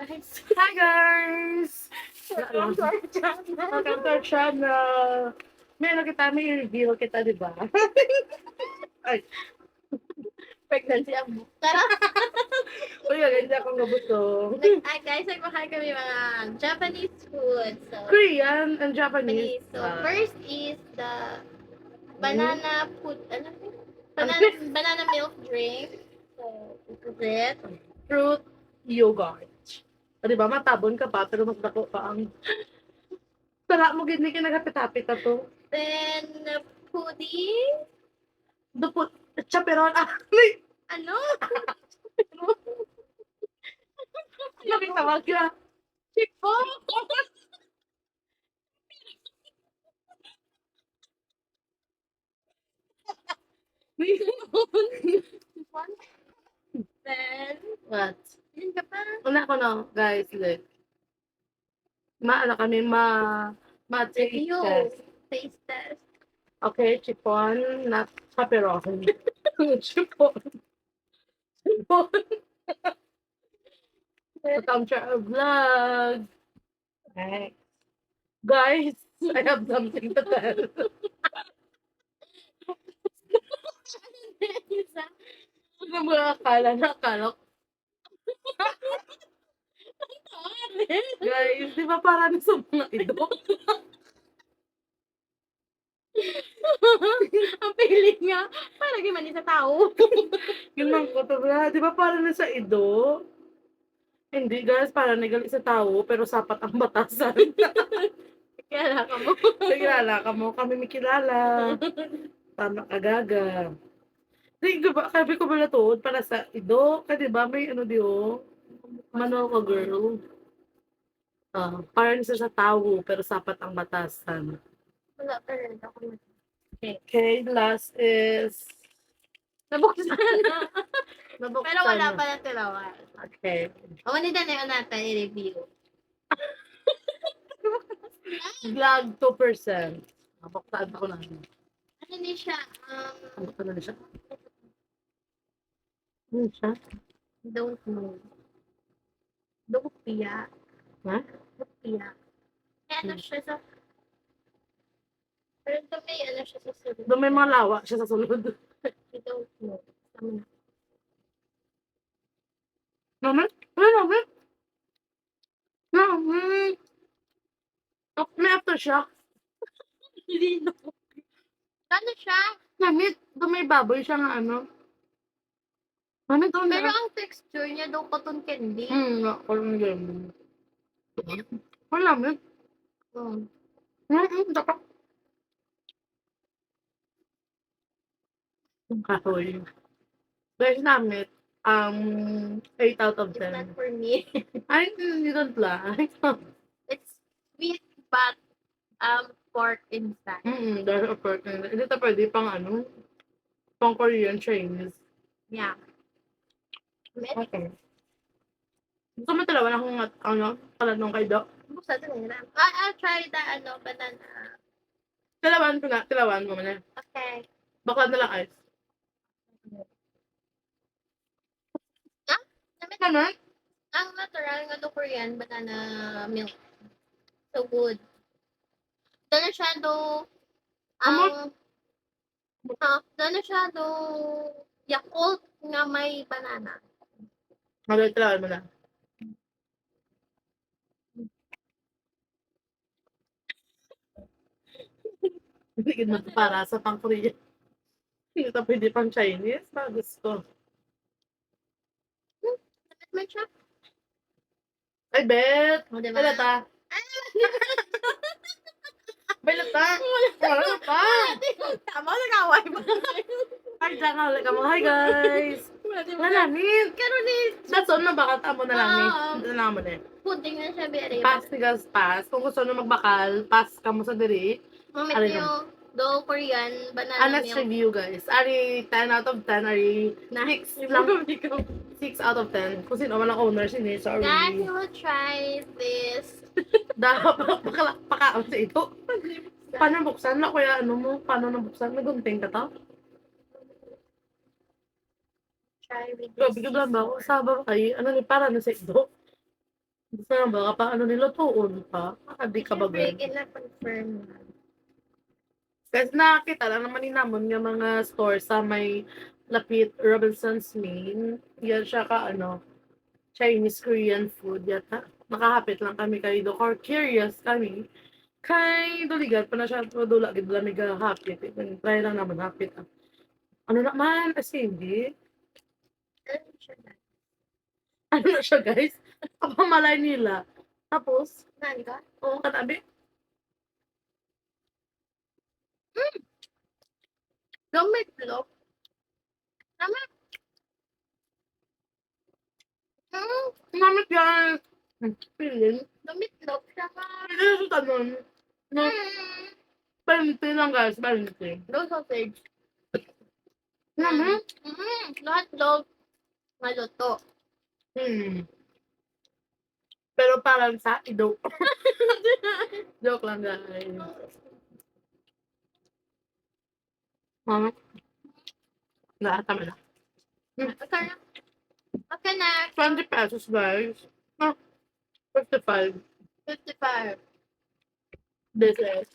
guys. Hi guys! Welcome to our channel. Welcome to our channel. Meron kita, may reveal kita, di ba? Ay, Pregnancy ang Tara! uy, hindi akong nabutong. Hi guys, nagmahal kami mga Japanese food. So, Korean and Japanese. So, first is the banana food, Ano? banana milk drink. So, this is it. Fruit yogurt. O, di ba, matabon ka pa, pero mas dako pa ang... Tara mo, gini kinagapit-hapit na to. Then, pudding. Dupot, chaperon. Ah, Ano? nakitawag ka. Chipo! Then, What? yun ka pa. Una ko na, guys, look. Maano kami, ma-taste Review. test. Taste test. Okay, chipon, not chaperon. Chipon. Chipon. Welcome to our vlog. Right. Guys, I have something to tell. Ano mo akala na akala ko? Guys, di ba parang sa mga ito? Ang feeling nga, parang man sa tao. Yun lang ko to, di ba parang sa ido? Hindi guys, parang nagali sa tao, pero sapat ang batasan. Kaya ka mo. Kilala ka mo, kami may kilala. Tama ka gaga. Hindi ba, sabi ko pala to, para sa ido, ka di ba may ano di oh, mano ka girl. Parang siya sa tao, pero sapat ang batasan. Wala pa rin ako. Okay, last is... Nabuksan na. Nabuksan Pero wala na. pa na tilawan. Okay. O, nito na yun natin i-review. Vlog 2%. Nabuksan ako na. Ano ni siya? Nabuksan na siya. Ano siya? Don't know. Dukpia. Ha? Dukpia. Eh, ano siya sa... Pero ito may ano siya sa sunod. Doon may mga lawa siya sa sulod. I don't know. Tama na. Naman? Ano naman? Naman? May aftershock. Hindi na. Ano siya? Namit. Doon may baboy siya nga ano. Namit doon Pero na. ang texture niya daw cotton candy. Walang ganyan. Walang namit. Hmm. Dapat. Kahoy. Guys, namit. 8 out of It's 10. not for me. I don't like. It's sweet but pork inside. There's a person. Hindi ito pwede pang ano, pang Korean, Chinese. Yeah. Okay. Gusto mo talaga akong ano, talanong kay Doc? Buksan na nila. I'll try the banana. Tilawan mo muna. Okay. Bakla na lang ice. Naman? Ang natural nga do Korean banana milk. So good. Dala siya do dala siya do Yakult nga may banana. Tilawan mo na. Hindi ko ito para sa pang Korean. Hindi ito pwede pang Chinese. Gusto. Dapat man siya. Ay, bet! O, diba? Balata! Balata! Wala pa! Tama, nag-away mo. Hi, Jaka! Hi, guys! Malamit! Karoon ni That's all na bakal tamo na namin. Oo. Ito na mo na. pudding na siya, bere. Pass tigas pass. Kung gusto nyo magbakal, pass ka mo sa diri. Mamit Ano yung do Korean banana Let's milk. review guys. Ari 10 out of 10. Ari 6 lang. 6 out of 10. Kung sino man ang owner sini. Sorry. Guys, we will try this. Dapat pakaon sa ito. Paano buksan na kuya? Ano mo? Paano nabuksan? Nagunting ka to? Try with this. Gabi ka ba? Saba ba kayo? Ano ni para na sa ito? Gusto mo ba kapag ano nila tuon pa? Di ka ba Siyempre, girl? kina-confirm na. Kasi nakakita lang naman ni namon yung mga store sa may lapit Robinson's Main. Yan siya ka ano, Chinese Korean food yata. Nakahapit lang kami kay do or curious kami. Kay duligat pa na siya dula gid lamig hapit. Try lang naman hapit. Ano naman kasi hindi. Alam siya na. Ano na siya guys? Kapamalay nila. Tapos, Nani ka? oo katabi. Gamit look. Tama. Namit yan. Pilin. Gamit look siya ka. Hindi na siya tanong. No, 20 lang guys, 20. No sausage. Naman? Lahat log. Maluto. Pero parang sa ido. Joke lang guys. Mama, tama na. Okay na. Okay na. 20 pesos guys. Ah, 55. 55. This is.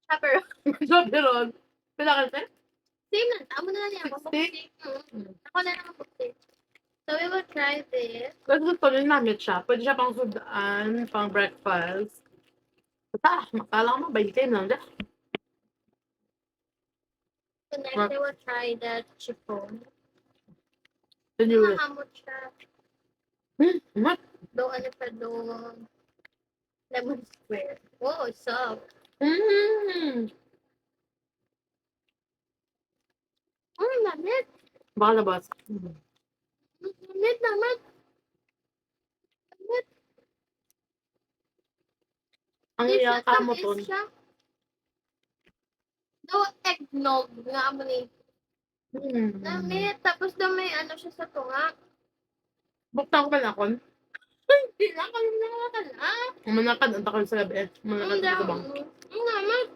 Supper. Sabi ron. Pinakasya? Same lang. Amo na lang yan. 60? Ako na lang 50. So we will try this. Kasi gusto rin namin siya. Pwede siya pang sudaan, pang breakfast. Basta, makala ko 20 lang. So next, I will try the chiffon. The new. Mahamot siya. What? Do ano pa do lemon square. Oh, soft. Oh, lamit. Baka labas. Lamit naman. Lamit. Ang Di iyang siya, tamis kamoton. siya. Do eggnog nga mo ni. Lamit. Tapos do may ano siya sa tunga. Buktan ko pa na ako. Hindi na kami nakakala. Manakad, ang takal sa gabi. Manakad Ang sa bang. dami. Ang lamit.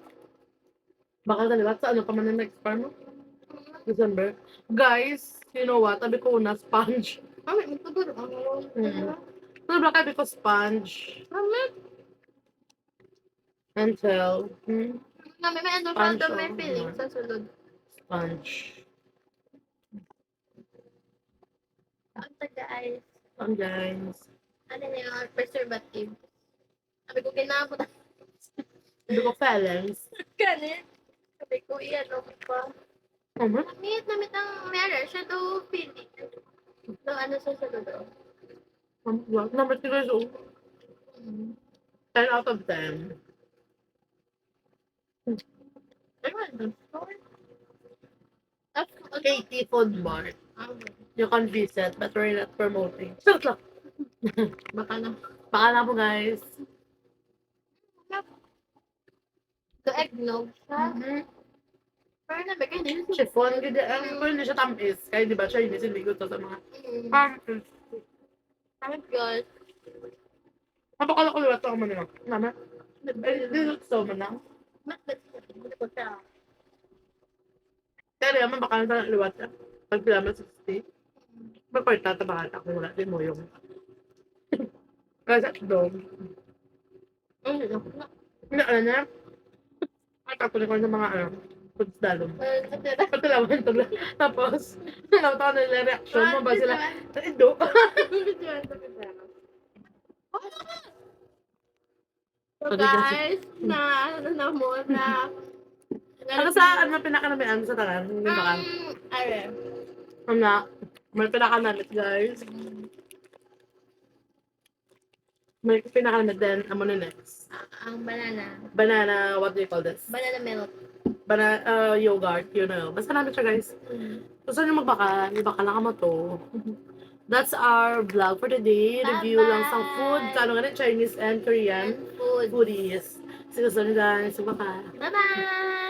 Baka daliwat sa ano pa man ang next farm mo? December. Guys, you know what? Sabi ko na sponge. Ay, magpagod ako. Ano ba sabi ko sponge? Lamit. Until. May ano siya Sponge, do may oh. feeling sa sulod. Sponge. Ang taga-ice. Ang guys. Ano na yung preservative. Sabi ko, kinabot. Sabi ko phalanx. Ganit. Sabi ko, iyan o pa. Ano? Namit ang meron siya do feeling. Do ano sa sulod. Number 2 guys, oh. 10 out of 10. Ayun. KT Food Mart. You can visit, but we're not promoting. Sarap lang. Baka na. Baka na po guys. Do eggnog siya. Pero nabigay din siya. Chiffon, pero hindi siya tamis. Kaya di ba siya hindi sinigot sa mga tamis. Sabi guys. Napakala ko liwat ako manila. Nama? Hindi gusto mo na. Hindi ko siya. Kaya naman baka na liwat siya. Pag pila mo 60. Bakit tatabahan ako wala din mo yung. Kasi dog. Hindi ano na. At ako ko ng mga ano. Foods dalong. Pagkalaman to lang. Tapos, nalaw na nila reaction mo ba sila? Ido. So guys, na ano na mo na Ano sa ano pinakanamian sa tanan? Hindi ba kan? Are. Ano na? May pinakanamit guys. May pinakanamit din. Amo na next. Ang banana. Banana, what do you call this? Banana milk. Banana yogurt, you know. Basta namin siya guys. Gusto nyo magbaka, ibaka lang mo to. That's our vlog for today. Review lang sa food. Kano nga Chinese and Korean Food. foodies. Sige, gusto nyo guys. Baka. Bye-bye!